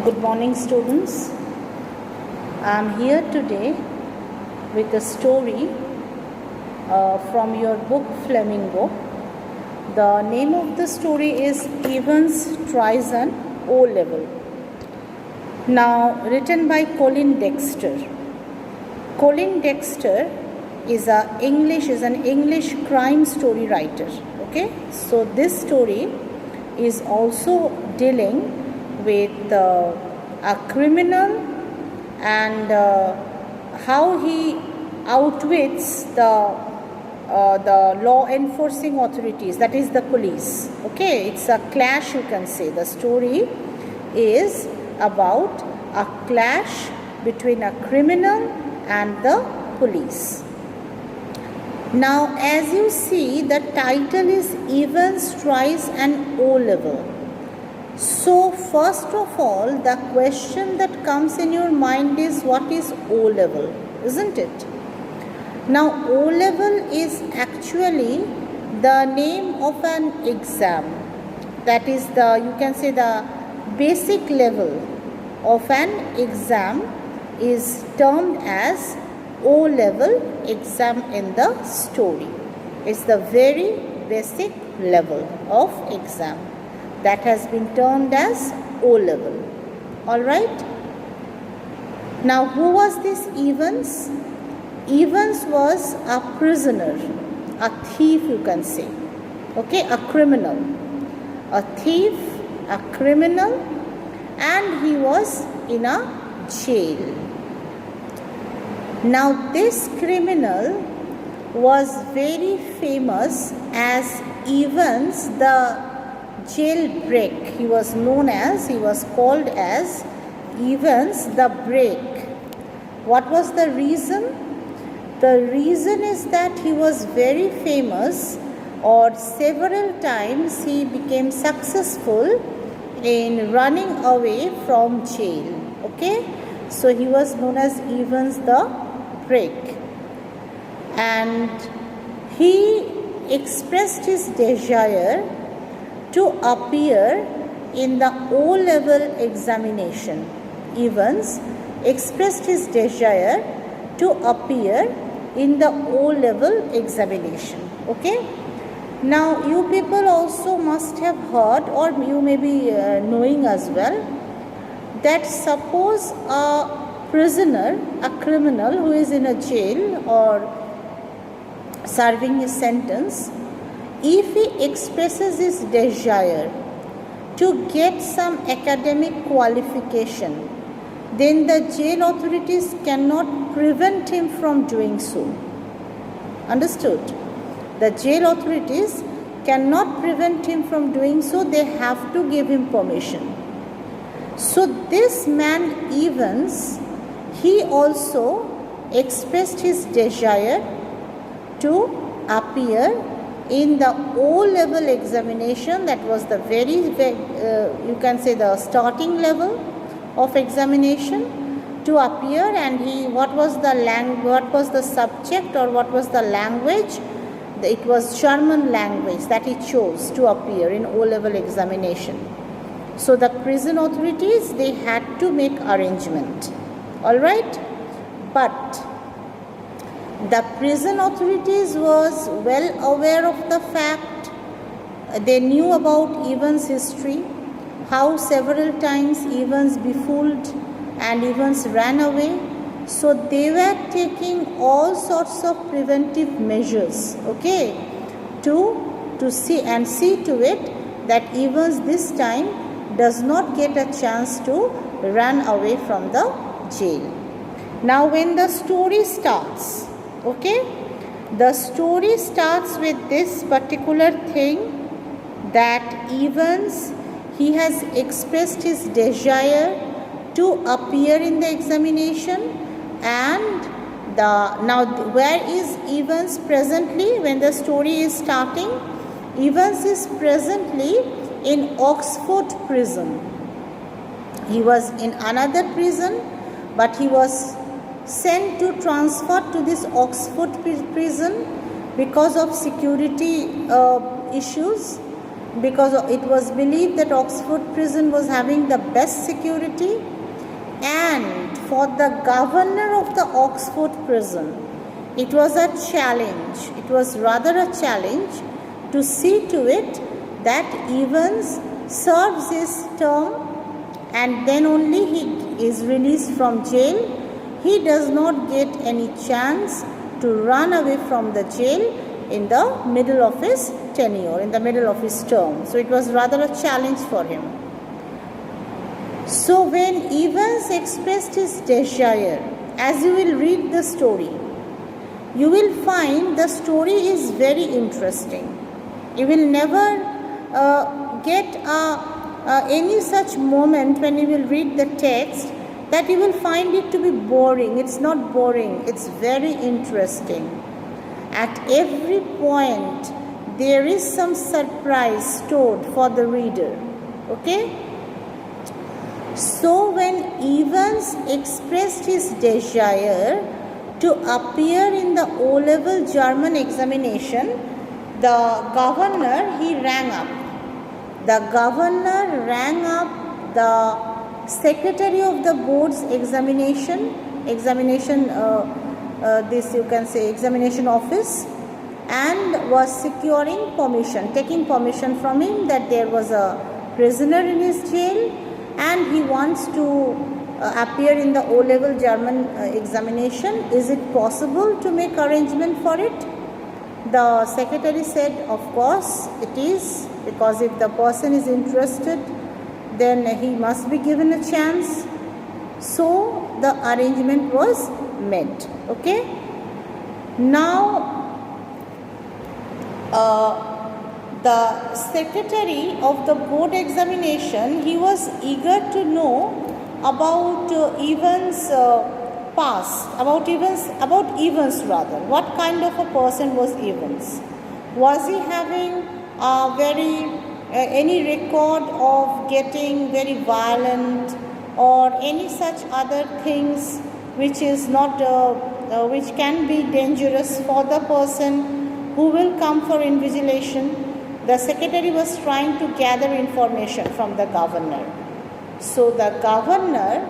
Good morning, students. I am here today with a story from your book Flamingo. The name of the story is Evans Tries an O Level. Now, written by Colin Dexter. Colin Dexter is an English crime story writer. Okay, so this story is also dealing with a criminal and how he outwits the law enforcing authorities, that is the police. Okay, it's a clash, you can say. The story is about a clash between a criminal and the police. Now, as you see, the title is Evans Tries an O Level. So, first of all, the question that comes in your mind is, what is O level, isn't it? Now, O level is actually the name of an exam. That is you can say the basic level of an exam is termed as O level exam in the story. It's the very basic level of exam that has been termed as O level. Alright. Now, who was this Evans? Evans was a prisoner, a thief, you can say. Okay, a criminal. A thief, a criminal, and he was in a jail. Now, this criminal was very famous as Evans the Jailbreak. He was called as Evans the Break. What was the reason? The reason is that he was very famous, or several times he became successful in running away from jail. Okay, so he was known as Evans the Break, and he expressed his desire to appear in the O-level examination. Evans expressed his desire to appear in the O-level examination. Okay. Now, you people also must have heard, or you may be knowing as well, that suppose a prisoner, a criminal who is in a jail or serving his sentence, if he expresses his desire to get some academic qualification, then the jail authorities cannot prevent him from doing so. Understood? The jail authorities cannot prevent him from doing so, they have to give him permission. So this man Evans, he also expressed his desire to appear in the O-level examination. That was the you can say the starting level of examination, to appear. And what was the subject, or what was the language? It was German language that he chose to appear in O-level examination. So the prison authorities, they had to make arrangement. All right, but the prison authorities was well aware of the fact. They knew about Evans' history, how several times Evans befooled and Evans ran away. So they were taking all sorts of preventive measures, okay, to see to it that Evans this time does not get a chance to run away from the jail. Now, when the story starts, okay, the story starts with this particular thing, that Evans, he has expressed his desire to appear in the examination. And now where is Evans presently when the story is starting? Evans is presently in Oxford prison. He was in another prison, but he was sent to transfer to this Oxford prison because of security issues. because it was believed that Oxford prison was having the best security, and for the governor of the Oxford prison, it was a challenge. It was rather a challenge to see to it that Evans serves his term and then only he is released from jail. He does not get any chance to run away from the jail in the middle of his tenure, in the middle of his term. So it was rather a challenge for him. So when Evans expressed his desire, as you will read the story, you will find the story is very interesting. You will never get any such moment when you will read the text that you will find it to be boring. It's not boring, it's very interesting. At every point, there is some surprise stored for the reader. Okay? So when Evans expressed his desire to appear in the O-level German examination, the governor, he rang up. The governor rang up the secretary of the board's examination office, and was securing permission, taking permission from him that there was a prisoner in his jail and he wants to appear in the O-level German examination. Is it possible to make arrangement for it? The secretary said, of course it is, because if the person is interested, then he must be given a chance. So the arrangement was made. Okay. Now the secretary of the board examination, he was eager to know about Evans' past, about Evans rather. What kind of a person was Evans? Was he having any record of getting very violent or any such other things which is not which can be dangerous for the person who will come for invigilation? The secretary was trying to gather information from the governor. So the governor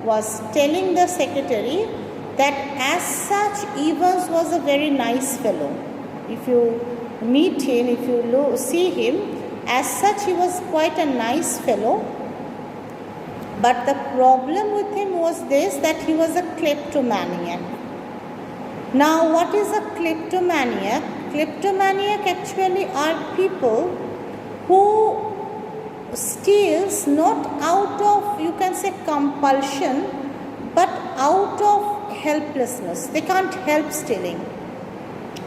was telling the secretary that as such Evans was a very nice fellow. If you meet him, if you see him, as such he was quite a nice fellow. But the problem with him was this, that he was a kleptomaniac. Now what is a kleptomaniac? Kleptomaniac actually are people who steals not out of, you can say, compulsion, but out of helplessness. They can't help stealing.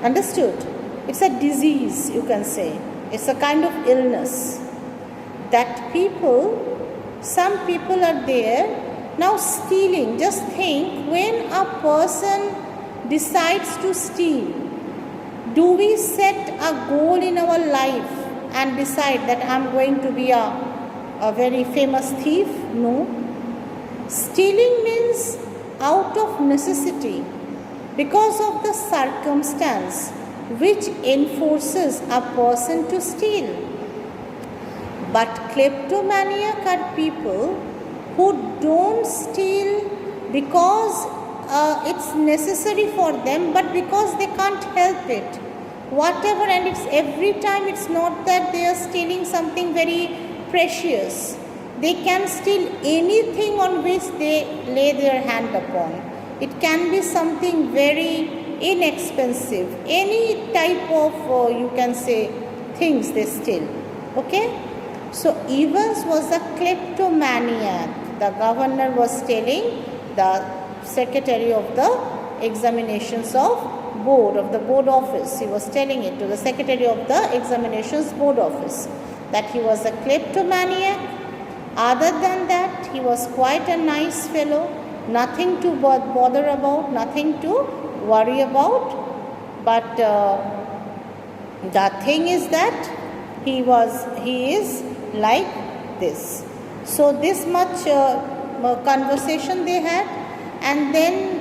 Understood? It's a disease, you can say. It's a kind of illness that some people are there now stealing. Just think, when a person decides to steal, do we set a goal in our life and decide that I'm going to be a very famous thief? No. Stealing means out of necessity, because of the circumstance which enforces a person to steal. But kleptomaniac are people who don't steal because it's necessary for them, but because they can't help it. Whatever, and it's every time, it's not that they are stealing something very precious. They can steal anything on which they lay their hand upon. It can be something very inexpensive, any type of, you can say, things they steal. Okay? So Evans was a kleptomaniac. The governor was telling the secretary of the examinations of board, of the board office. He was telling it to the secretary of the examinations board office that he was a kleptomaniac. Other than that, he was quite a nice fellow, nothing to bother about, nothing to worry about. But the thing is that he is like this. So this much conversation they had, and then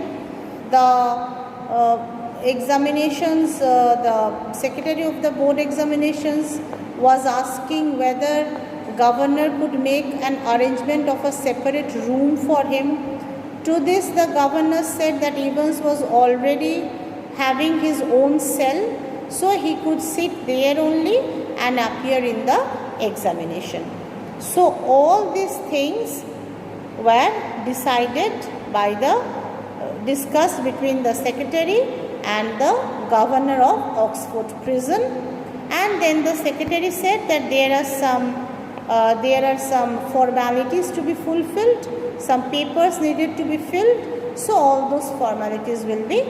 the examinations, the secretary of the board examinations was asking whether governor could make an arrangement of a separate room for him. To this the governor said that Evans was already having his own cell, so he could sit there only and appear in the examination. So all these things were decided by the discussed between the secretary and the governor of Oxford prison, and then the secretary said that there are some formalities to be fulfilled, some papers needed to be filled, so all those formalities will be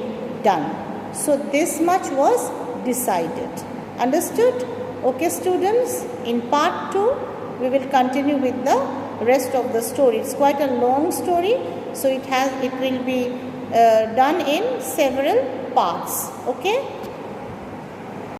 done. So this much was decided. Understood? Okay students, in part 2 we will continue with the rest of the story. It's quite a long story, so it will be done in several parts. Okay.